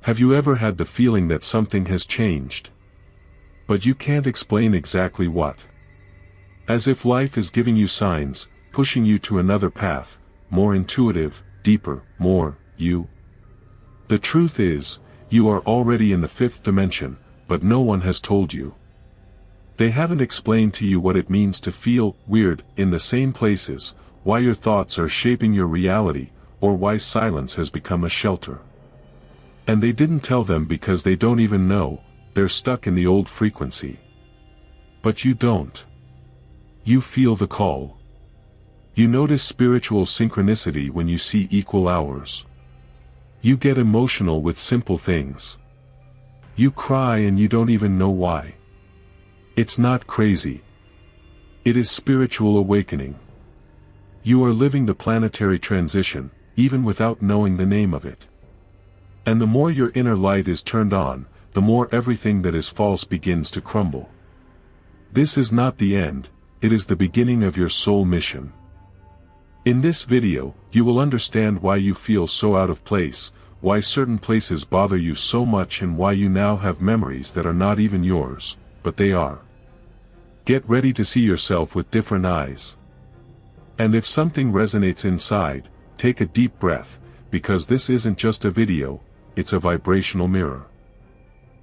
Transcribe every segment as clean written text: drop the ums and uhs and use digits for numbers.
Have you ever had the feeling that something has changed, but you can't explain exactly what? As if life is giving you signs, pushing you to another path, more intuitive, deeper, more you. The truth is, you are already in the fifth dimension, but no one has told you. They haven't explained to you what it means to feel weird in the same places, why your thoughts are shaping your reality, or why silence has become a shelter. And they didn't tell them because they don't even know, they're stuck in the old frequency. But you don't. You feel the call. You notice spiritual synchronicity when you see equal hours. You get emotional with simple things. You cry and you don't even know why. It's not crazy. It is spiritual awakening. You are living the planetary transition, even without knowing the name of it. And the more your inner light is turned on, the more everything that is false begins to crumble. This is not the end, it is the beginning of your soul mission. In this video, you will understand why you feel so out of place, why certain places bother you so much, and why you now have memories that are not even yours, but they are. Get ready to see yourself with different eyes. And if something resonates inside, take a deep breath, because this isn't just a video, it's a vibrational mirror.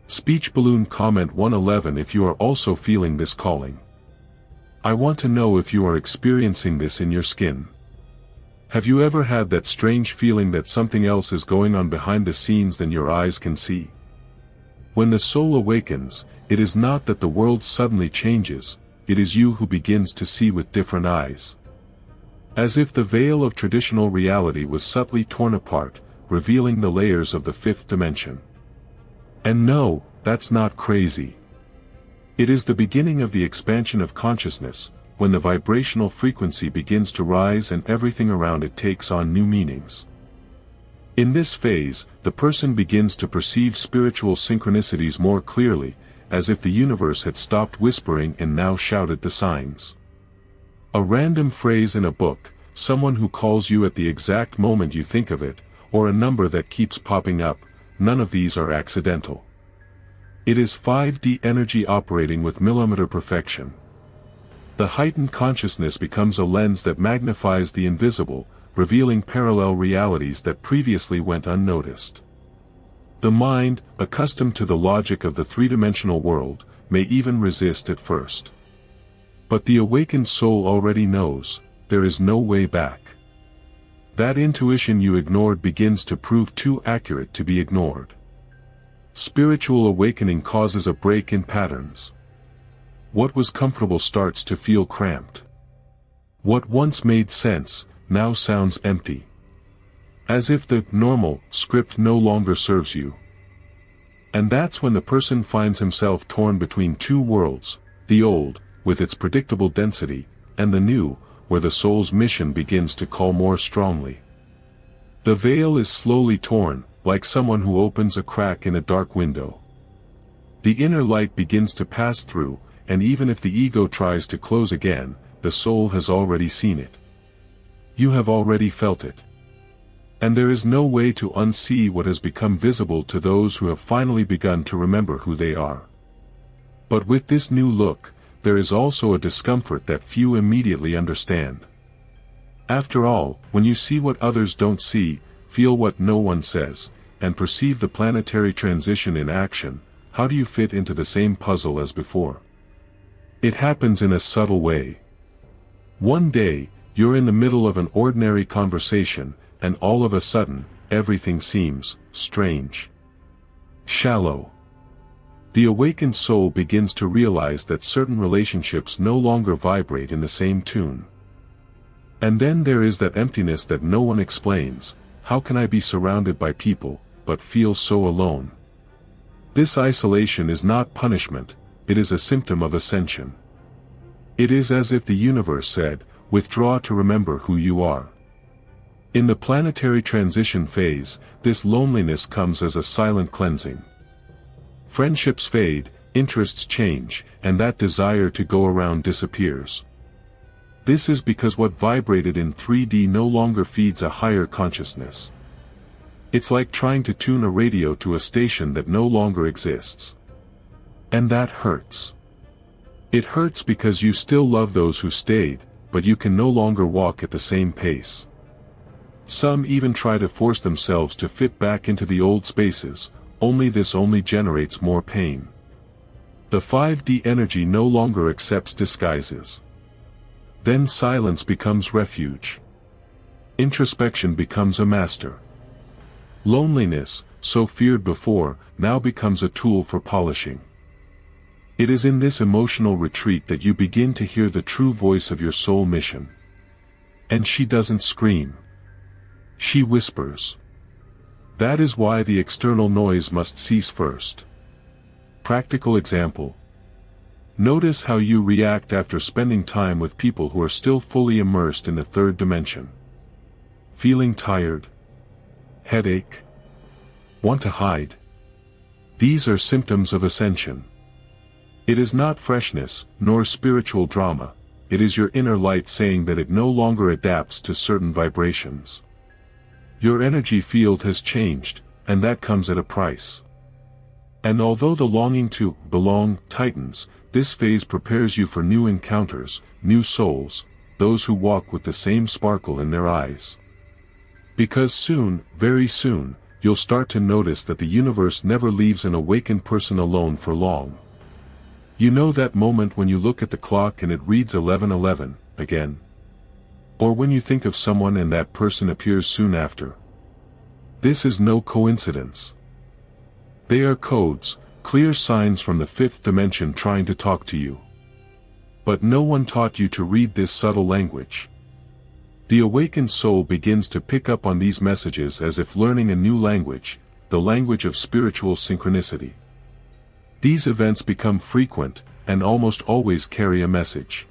Speech balloon comment 111 if you are also feeling this calling. I want to know if you are experiencing this in your skin. Have you ever had that strange feeling that something else is going on behind the scenes than your eyes can see? When the soul awakens, it is not that the world suddenly changes, it is you who begins to see with different eyes. As if the veil of traditional reality was subtly torn apart, revealing the layers of the fifth dimension. And no, that's not crazy. It is the beginning of the expansion of consciousness, when the vibrational frequency begins to rise and everything around it takes on new meanings. In this phase, the person begins to perceive spiritual synchronicities more clearly, as if the universe had stopped whispering and now shouted the signs. A random phrase in a book, someone who calls you at the exact moment you think of it, or a number that keeps popping up, none of these are accidental. It is 5D energy operating with millimeter perfection. The heightened consciousness becomes a lens that magnifies the invisible, revealing parallel realities that previously went unnoticed. The mind, accustomed to the logic of the three-dimensional world, may even resist at first. But the awakened soul already knows, there is no way back. That intuition you ignored begins to prove too accurate to be ignored. Spiritual awakening causes a break in patterns. What was comfortable starts to feel cramped. What once made sense, now sounds empty. As if the normal script no longer serves you. And that's when the person finds himself torn between two worlds, the old, with its predictable density, and the new, where the soul's mission begins to call more strongly. The veil is slowly torn, like someone who opens a crack in a dark window. The inner light begins to pass through, and even if the ego tries to close again, the soul has already seen it. You have already felt it. And there is no way to unsee what has become visible to those who have finally begun to remember who they are. But with this new look, there is also a discomfort that few immediately understand. After all, when you see what others don't see, feel what no one says, and perceive the planetary transition in action, how do you fit into the same puzzle as before? It happens in a subtle way. One day, you're in the middle of an ordinary conversation, and all of a sudden, everything seems strange. Shallow. The awakened soul begins to realize that certain relationships no longer vibrate in the same tune. And then there is that emptiness that no one explains. How can I be surrounded by people, but feel so alone? This isolation is not punishment, it is a symptom of ascension. It is as if the universe said, withdraw to remember who you are. In the planetary transition phase, this loneliness comes as a silent cleansing. Friendships fade, interests change, and that desire to go around disappears. This is because what vibrated in 3D no longer feeds a higher consciousness. It's like trying to tune a radio to a station that no longer exists. And that hurts. It hurts because you still love those who stayed, but you can no longer walk at the same pace. Some even try to force themselves to fit back into the old spaces, only this only generates more pain. The 5D energy no longer accepts disguises. Then silence becomes refuge. Introspection becomes a master. Loneliness, so feared before, now becomes a tool for polishing. It is in this emotional retreat that you begin to hear the true voice of your soul mission. And she doesn't scream. She whispers. That is why the external noise must cease first. Practical example. Notice how you react after spending time with people who are still fully immersed in the third dimension. Feeling tired? Headache? Want to hide? These are symptoms of ascension. It is not freshness, nor spiritual drama, it is your inner light saying that it no longer adapts to certain vibrations. Your energy field has changed, and that comes at a price. And although the longing to belong tightens, this phase prepares you for new encounters, new souls, those who walk with the same sparkle in their eyes. Because soon, very soon, you'll start to notice that the universe never leaves an awakened person alone for long. You know that moment when you look at the clock and it reads 11:11, again. Or when you think of someone and that person appears soon after. This is no coincidence. They are codes, clear signs from the fifth dimension trying to talk to you. But no one taught you to read this subtle language. The awakened soul begins to pick up on these messages as if learning a new language, the language of spiritual synchronicity. These events become frequent, and almost always carry a message.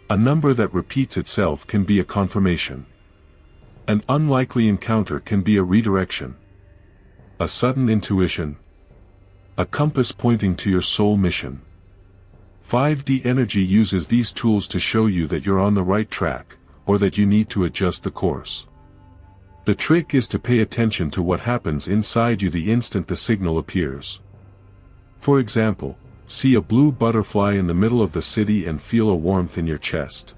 A number that repeats itself can be a confirmation. An unlikely encounter can be a redirection. A sudden intuition. A compass pointing to your soul mission. 5D energy uses these tools to show you that you're on the right track, or that you need to adjust the course. The trick is to pay attention to what happens inside you the instant the signal appears. For example, see a blue butterfly in the middle of the city and feel a warmth in your chest.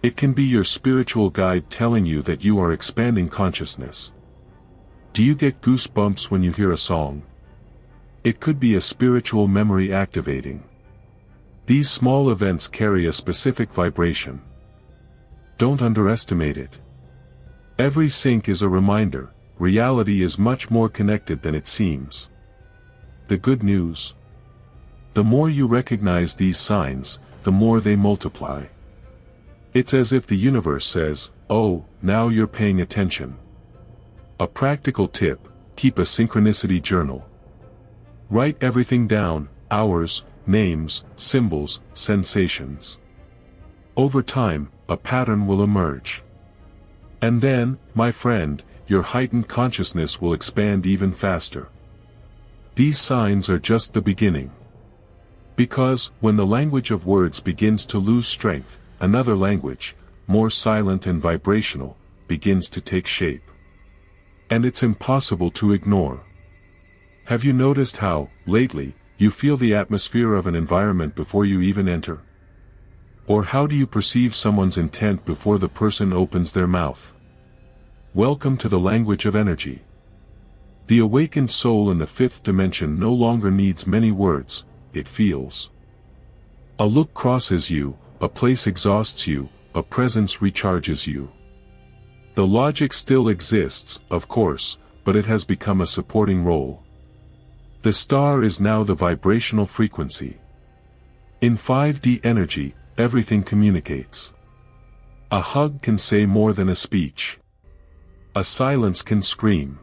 It can be your spiritual guide telling you that you are expanding consciousness. Do you get goosebumps when you hear a song? It could be a spiritual memory activating. These small events carry a specific vibration. Don't underestimate it. Every sync is a reminder, reality is much more connected than it seems. The good news. The more you recognize these signs, the more they multiply. It's as if the universe says, "Oh, now you're paying attention." A practical tip, keep a synchronicity journal. Write everything down, hours, names, symbols, sensations. Over time, a pattern will emerge. And then, my friend, your heightened consciousness will expand even faster. These signs are just the beginning. Because, when the language of words begins to lose strength, another language, more silent and vibrational, begins to take shape. And it's impossible to ignore. Have you noticed how, lately, you feel the atmosphere of an environment before you even enter? Or how do you perceive someone's intent before the person opens their mouth? Welcome to the language of energy. The awakened soul in the fifth dimension no longer needs many words, it feels. A look crosses you, a place exhausts you, a presence recharges you. The logic still exists, of course, but it has become a supporting role. The star is now the vibrational frequency. In 5D energy, everything communicates. A hug can say more than a speech. A silence can scream.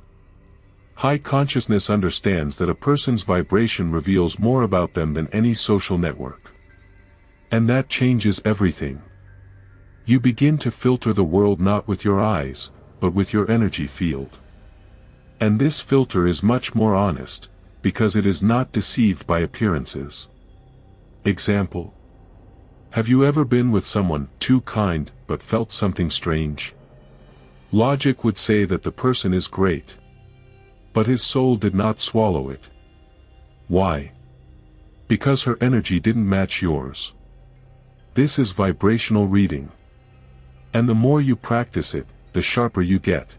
High consciousness understands that a person's vibration reveals more about them than any social network. And that changes everything. You begin to filter the world not with your eyes, but with your energy field. And this filter is much more honest, because it is not deceived by appearances. Example. Have you ever been with someone too kind but felt something strange? Logic would say that the person is great. But his soul did not swallow it. Why? Because her energy didn't match yours. This is vibrational reading. And the more you practice it, the sharper you get.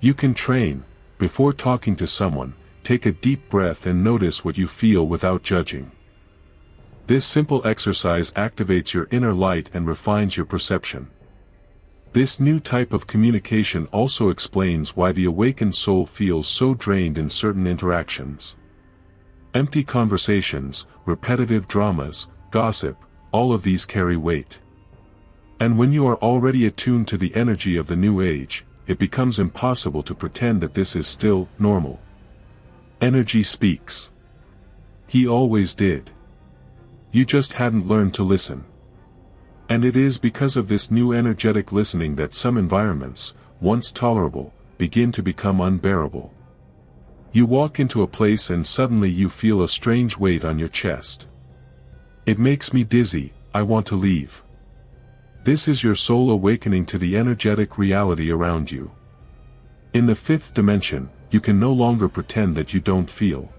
You can train. Before talking to someone, take a deep breath and notice what you feel without judging. This simple exercise activates your inner light and refines your perception. This new type of communication also explains why the awakened soul feels so drained in certain interactions. Empty conversations, repetitive dramas, gossip, all of these carry weight. And when you are already attuned to the energy of the new age, it becomes impossible to pretend that this is still normal. Energy speaks. He always did. You just hadn't learned to listen. And it is because of this new energetic listening that some environments, once tolerable, begin to become unbearable. You walk into a place and suddenly you feel a strange weight on your chest. It makes me dizzy, I want to leave. This is your soul awakening to the energetic reality around you. In the fifth dimension, you can no longer pretend that you don't feel.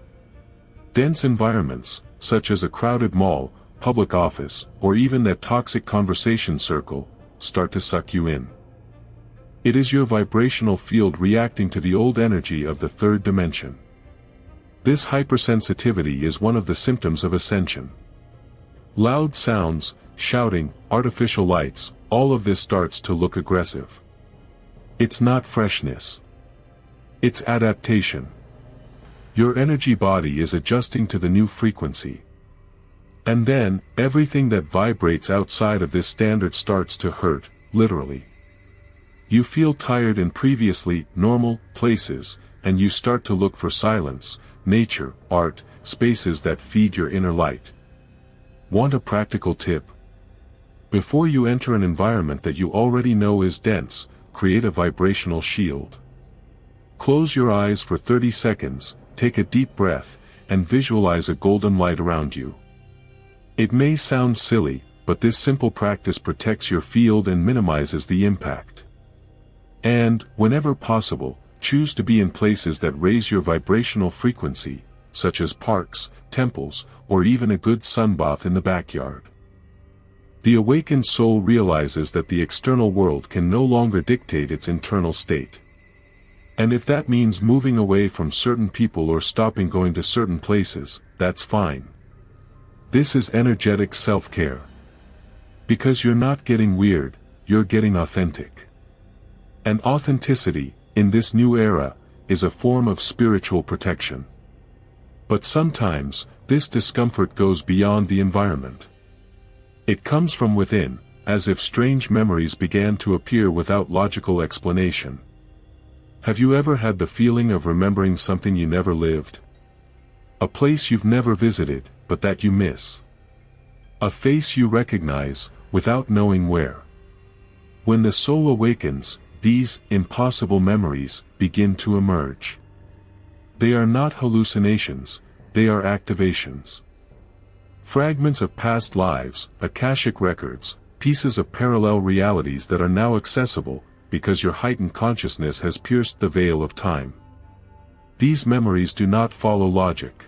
Dense environments, such as a crowded mall, public office, or even that toxic conversation circle, start to suck you in. It is your vibrational field reacting to the old energy of the third dimension. This hypersensitivity is one of the symptoms of ascension. Loud sounds, shouting, artificial lights, all of this starts to look aggressive. It's not freshness. It's adaptation. Your energy body is adjusting to the new frequency. And then, everything that vibrates outside of this standard starts to hurt, literally. You feel tired in previously normal places, and you start to look for silence, nature, art, spaces that feed your inner light. Want a practical tip? Before you enter an environment that you already know is dense, create a vibrational shield. Close your eyes for 30 seconds, take a deep breath, and visualize a golden light around you. It may sound silly, but this simple practice protects your field and minimizes the impact. And, whenever possible, choose to be in places that raise your vibrational frequency, such as parks, temples, or even a good sunbath in the backyard. The awakened soul realizes that the external world can no longer dictate its internal state. And if that means moving away from certain people or stopping going to certain places, that's fine. This is energetic self-care. Because you're not getting weird, you're getting authentic. And authenticity, in this new era, is a form of spiritual protection. But sometimes, this discomfort goes beyond the environment. It comes from within, as if strange memories began to appear without logical explanation. Have you ever had the feeling of remembering something you never lived? A place you've never visited, but that you miss. A face you recognize, without knowing where. When the soul awakens, these impossible memories begin to emerge. They are not hallucinations, they are activations. Fragments of past lives, akashic records, pieces of parallel realities that are now accessible, because your heightened consciousness has pierced the veil of time. These memories do not follow logic.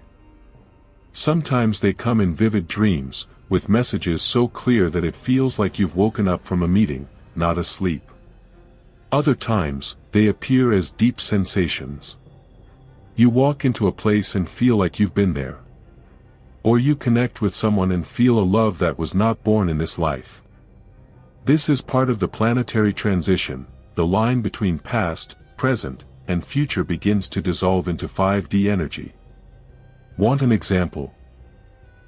Sometimes they come in vivid dreams, with messages so clear that it feels like you've woken up from a meeting, not asleep. Other times, they appear as deep sensations. You walk into a place and feel like you've been there. Or you connect with someone and feel a love that was not born in this life. This is part of the planetary transition. The line between past, present, and future begins to dissolve into 5D energy. Want an example?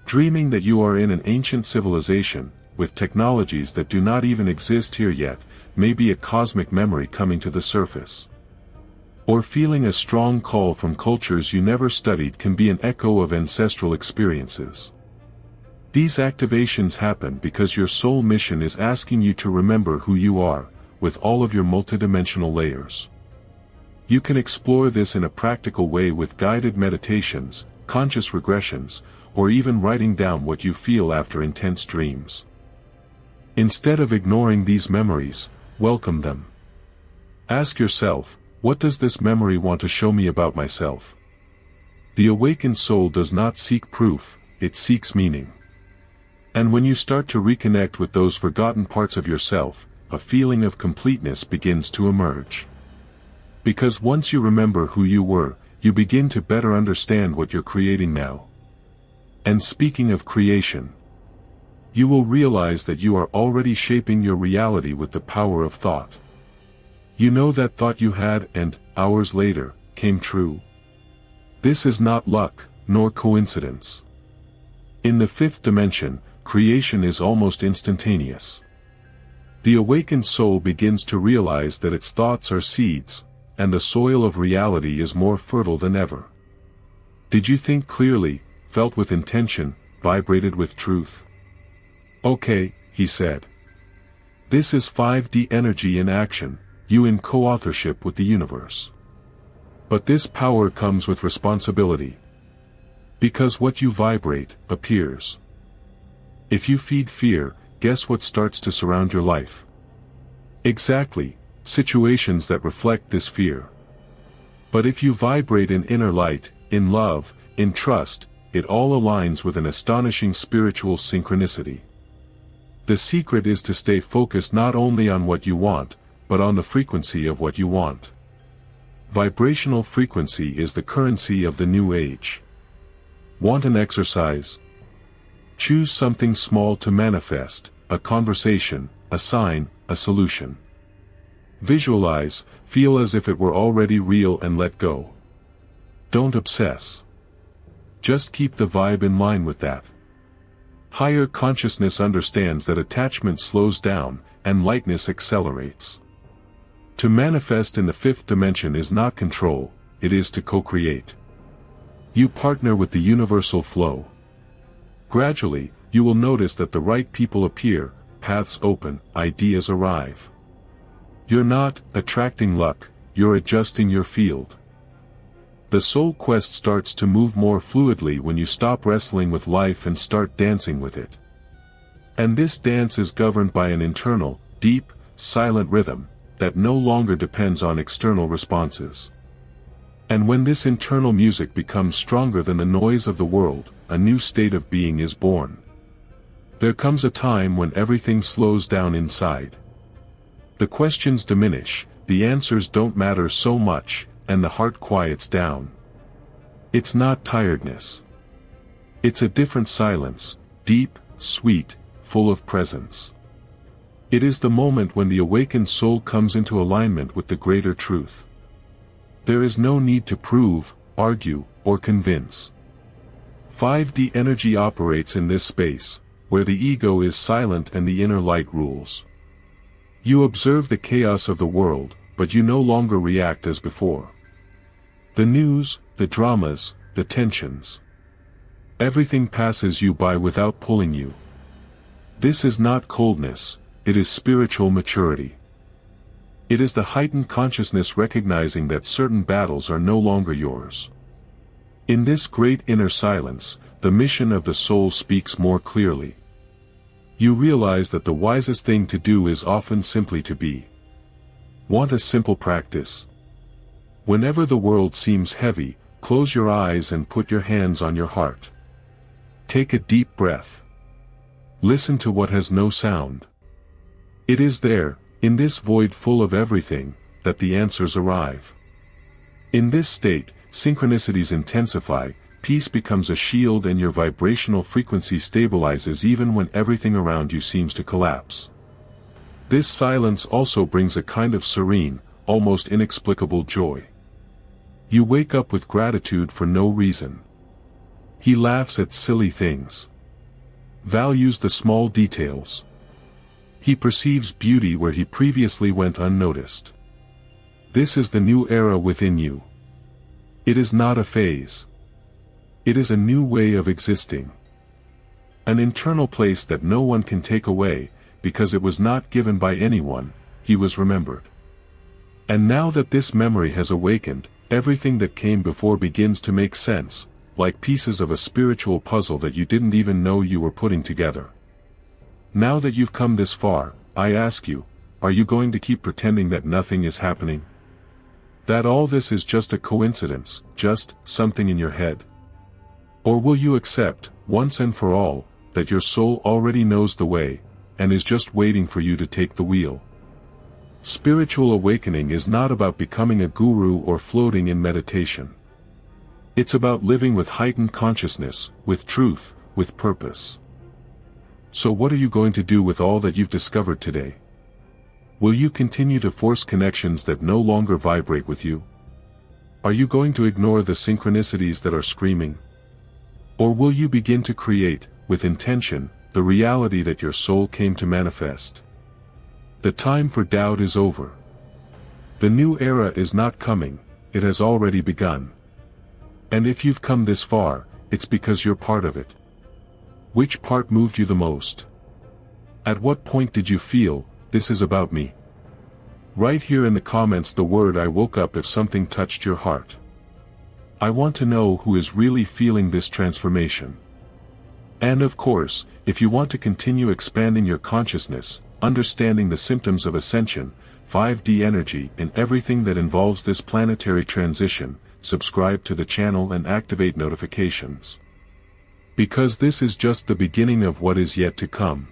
Dreaming that you are in an ancient civilization, with technologies that do not even exist here yet, may be a cosmic memory coming to the surface. Or feeling a strong call from cultures you never studied can be an echo of ancestral experiences. These activations happen because your soul mission is asking you to remember who you are, with all of your multidimensional layers. You can explore this in a practical way with guided meditations, conscious regressions, or even writing down what you feel after intense dreams. Instead of ignoring these memories, welcome them. Ask yourself, what does this memory want to show me about myself? The awakened soul does not seek proof, it seeks meaning. And when you start to reconnect with those forgotten parts of yourself, a feeling of completeness begins to emerge. Because once you remember who you were, you begin to better understand what you're creating now. And speaking of creation, you will realize that you are already shaping your reality with the power of thought. You know that thought you had and, hours later, came true. This is not luck, nor coincidence. In the fifth dimension, creation is almost instantaneous. The awakened soul begins to realize that its thoughts are seeds, and the soil of reality is more fertile than ever. Did you think clearly, felt with intention, vibrated with truth? Okay, he said. This is 5D energy in action, you in co-authorship with the universe. But this power comes with responsibility. Because what you vibrate, appears. If you feed fear, guess what starts to surround your life? Exactly, situations that reflect this fear. But if you vibrate in inner light, in love, in trust, it all aligns with an astonishing spiritual synchronicity. The secret is to stay focused not only on what you want, but on the frequency of what you want. Vibrational frequency is the currency of the new age. Want an exercise? Choose something small to manifest, a conversation, a sign, a solution. Visualize, feel as if it were already real and let go. Don't obsess. Just keep the vibe in line with that. Higher consciousness understands that attachment slows down, and lightness accelerates. To manifest in the fifth dimension is not control, it is to co-create. You partner with the universal flow. Gradually, you will notice that the right people appear, paths open, ideas arrive. You're not attracting luck, you're adjusting your field. The soul quest starts to move more fluidly when you stop wrestling with life and start dancing with it. And this dance is governed by an internal, deep, silent rhythm that no longer depends on external responses. And when this internal music becomes stronger than the noise of the world, a new state of being is born. There comes a time when everything slows down inside. The questions diminish, the answers don't matter so much, and the heart quiets down. It's not tiredness. It's a different silence, deep, sweet, full of presence. It is the moment when the awakened soul comes into alignment with the greater truth. There is no need to prove, argue, or convince. 5D energy operates in this space, where the ego is silent and the inner light rules. You observe the chaos of the world, but you no longer react as before. The news, the dramas, the tensions. Everything passes you by without pulling you. This is not coldness, it is spiritual maturity. It is the heightened consciousness recognizing that certain battles are no longer yours. In this great inner silence, the mission of the soul speaks more clearly. You realize that the wisest thing to do is often simply to be. Want a simple practice? Whenever the world seems heavy, close your eyes and put your hands on your heart. Take a deep breath. Listen to what has no sound. It is there, in this void full of everything, that the answers arrive. In this state, synchronicities intensify, peace becomes a shield and your vibrational frequency stabilizes even when everything around you seems to collapse. This silence also brings a kind of serene, almost inexplicable joy. You wake up with gratitude for no reason. He laughs at silly things. Values the small details. He perceives beauty where he previously went unnoticed. This is the new era within you. It is not a phase. It is a new way of existing. An internal place that no one can take away, because it was not given by anyone, he was remembered. And now that this memory has awakened, everything that came before begins to make sense, like pieces of a spiritual puzzle that you didn't even know you were putting together. Now that you've come this far, I ask you, are you going to keep pretending that nothing is happening? That all this is just a coincidence, just something in your head? Or will you accept, once and for all, that your soul already knows the way, and is just waiting for you to take the wheel? Spiritual awakening is not about becoming a guru or floating in meditation. It's about living with heightened consciousness, with truth, with purpose. So what are you going to do with all that you've discovered today? Will you continue to force connections that no longer vibrate with you? Are you going to ignore the synchronicities that are screaming? Or will you begin to create, with intention, the reality that your soul came to manifest? The time for doubt is over. The new era is not coming, it has already begun. And if you've come this far, it's because you're part of it. Which part moved you the most? At what point did you feel, this is about me? Write here in the comments the word "I woke up" if something touched your heart. I want to know who is really feeling this transformation. And of course, if you want to continue expanding your consciousness, understanding the symptoms of ascension, 5D energy and everything that involves this planetary transition, subscribe to the channel and activate notifications. Because this is just the beginning of what is yet to come.